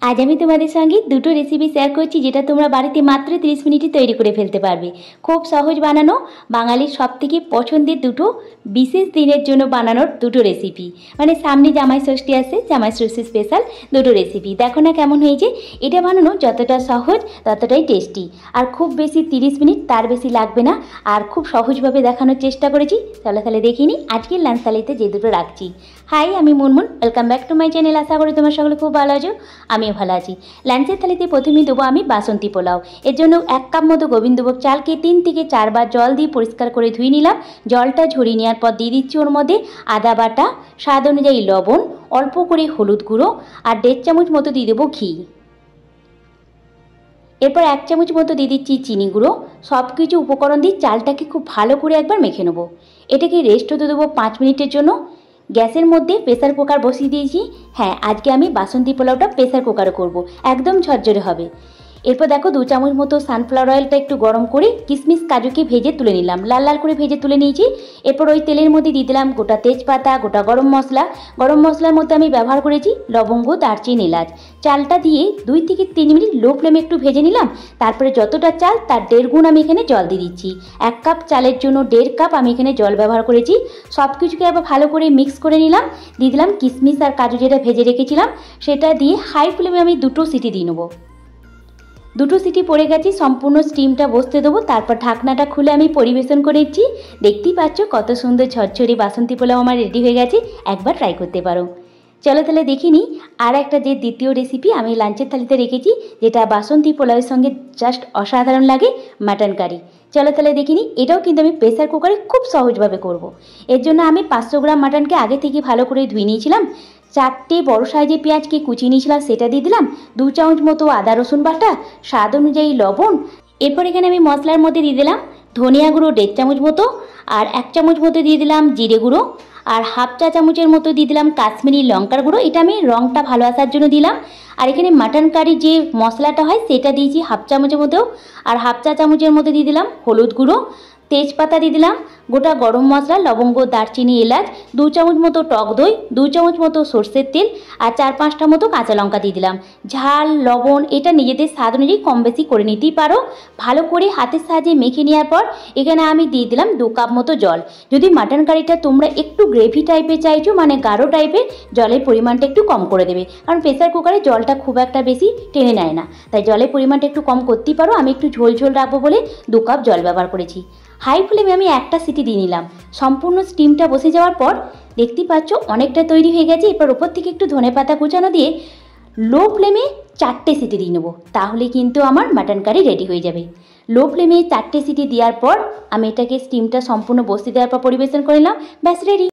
আজ আমি তোমাদের সঙ্গে দুটো রেসিপি শেয়ার করছি যেটা তোমরা বাড়িতে মাত্র 30 মিনিটে তৈরি করে ফেলতে পারবে। খুব সহজ বানানো, বাঙালির সবথেকে পছন্দের দুটো বিশেষ দিনের জন্য বানানোর দুটো রেসিপি। মানে সামনে জামাই ষষ্ঠী আসছে, জামাই ষষ্ঠী স্পেশাল দুটো রেসিপি। দেখো না কেমন হয়েছে। এটা বানানো যতটা সহজ ততটাই টেস্টি, আর খুব বেশি 30 মিনিট তার বেশি লাগবে না, আর খুব সহজভাবে দেখানোর চেষ্টা করেছি। চলো তাহলে দেখিনি আজকের লাঞ্চ থালিতে যে দুটো রাখছি। হাই, আমি Munmun, welcome back to my channel. আশা করি তোমার সকলে খুব ভালো আছো, আমিও ভালো আছি। লাঞ্চের থালিতে প্রথমেই দেবো আমি বাসন্তী পোলাও। এর জন্য 1 কাপ মতো গোবিন্দভোগ চালকে 3 থেকে 4 বার জল দিয়ে পরিষ্কার করে ধুয়ে নিলাম। জলটা ঝরিয়ে নেওয়ার পর দিয়ে দিচ্ছি ওর মধ্যে আদা বাটা, স্বাদ অনুযায়ী লবণ, অল্প করে হলুদ গুঁড়ো আর 1.5 চামচ মতো দিয়ে দেবো ঘি। এরপর 1 চামচ মতো দিয়ে দিচ্ছি চিনি গুঁড়ো। সব কিছু উপকরণ দিয়ে চালটাকে খুব ভালো করে একবার মেখে নেবো। এটাকে রেস্ট হতে দেবো 5 মিনিটের জন্য। গ্যাসের মধ্যে প্রেসার কুকার বসিয়ে দিয়েছি। হ্যাঁ, আজকে আমি বাসন্তী পোলাওটা প্রেসার কুকারে করব, একদম ঝরঝরে হবে। এরপর দেখো 2 চামচ মতো সানফ্লাওয়ার অয়েলটা একটু গরম করে কিশমিশ কাজুকে ভেজে তুলে নিলাম, লাল লাল করে ভেজে তুলে নিয়েছি। এরপর ওই তেলের মধ্যে দিয়ে দিলাম গোটা তেজপাতা, গোটা গরম মশলা। গরম মশলার মধ্যে আমি ব্যবহার করেছি লবঙ্গ, দারচিনি, এলাচ। চালটা দিয়ে 2 থেকে 3 মিনিট লো ফ্লেমে একটু ভেজে নিলাম। তারপরে যতটা চাল তার 1.5 গুণ আমি এখানে জল দিয়ে দিচ্ছি। 1 কাপ চালের জন্য 1.5 কাপ আমি এখানে জল ব্যবহার করেছি। সব কিছুকে আবার ভালো করে মিক্স করে নিলাম। দিয়ে দিলাম কিশমিশ আর কাজু যেটা ভেজে রেখেছিলাম, সেটা দিয়ে হাই ফ্লেমে আমি 2টো সিটি দিয়ে নেবো। 2টো সিটি পড়ে গেছে, সম্পূর্ণ স্টিমটা বসতে দেবো। তারপর ঢাকনাটা খুলে আমি পরিবেশন করেছি। দেখতেই পাচ্ছ কত সুন্দর ঝরঝরে বাসন্তী পোলাও আমার রেডি হয়ে গেছে। একবার ট্রাই করতে পারো। চলো তাহলে দেখিনি আর একটা যে দ্বিতীয় রেসিপি আমি লাঞ্চের থালিতে রেখেছি, যেটা বাসন্তী পোলাওয়ের সঙ্গে জাস্ট অসাধারণ লাগে, মাটন কারি। চলো তাহলে দেখিনি, এটাও কিন্তু আমি প্রেসার কুকারে খুব সহজভাবে করব। এর জন্য আমি 500 গ্রাম মাটনকে আগে থেকে ভালো করে ধুয়ে নিয়েছিলাম। 4টে বড় সাইজের পেঁয়াজকে কুচিয়ে নিয়েছিলাম, সেটা দিয়ে দিলাম। 2 চামচ মতো আদা রসুন বাটা, স্বাদ অনুযায়ী লবণ। এরপর এখানে আমি মশলার মধ্যে দিয়ে দিলাম ধনিয়া গুঁড়ো 1.5 চামচ মতো, আর 1 চামচ মতো দিয়ে দিলাম জিরে গুঁড়ো, আর হাফ চা চামচের মতো দিয়ে দিলাম কাশ্মীরি লঙ্কার গুঁড়ো। এটা আমি রঙটা ভালো আসার জন্য দিলাম। আর এখানে মাটন কারি যে মশলাটা হয় সেটা দিয়েছি হাফ চামচের মতো, আর হাফ চা চামচের মতো দিয়ে দিলাম হলুদ গুঁড়ো। তেজপাতা দিয়ে দিলাম, গোটা গরম মশলা, লবঙ্গ, দারচিনি, এলাচ, 2 চামচ মতো টক দই, 2 চামচ মতো সর্ষের তেল, আর 4-5টা মতো কাঁচা লঙ্কা দিয়ে দিলাম। ঝাল লবণ এটা নিজেদের স্বাদ অনুযায়ী কম বেশি করে নিতেই পারো। ভালো করে হাতের সাহায্যে মেখে নেওয়ার পর এখানে আমি দিয়ে দিলাম 2 কাপ মতো জল। যদি মাটন কারিটা তোমরা একটু গ্রেভি টাইপের চাইছো, মানে গাঢ় টাইপের, জলের পরিমাণটা একটু কম করে দেবে, কারণ প্রেসার কুকারে জলটা খুব একটা বেশি টেনে নেয় না। তাই জলের পরিমাণটা একটু কম করতেই পারো। আমি একটু ঝোল ঝোল রাখবো বলে 2 কাপ জল ব্যবহার করেছি। হাই ফ্লেমে আমি 1টা সিটি দিয়ে নিলাম। সম্পূর্ণ স্টিমটা বসে যাওয়ার পর দেখতেই পাচ্ছ অনেকটা তৈরি হয়ে গেছে। এরপর ওপর থেকে একটু ধনেপাতা কুচানো দিয়ে লো ফ্লেমে 4টে সিটি দিয়ে নেবো, তাহলে কিন্তু আমার মাটন কারি রেডি হয়ে যাবে। লো ফ্লেমে 4টে সিটি দেওয়ার পর আমি এটাকে স্টিমটা সম্পূর্ণ বসতে দেওয়ার পর পরিবেশন করে নিলাম। ব্যাস রেডি।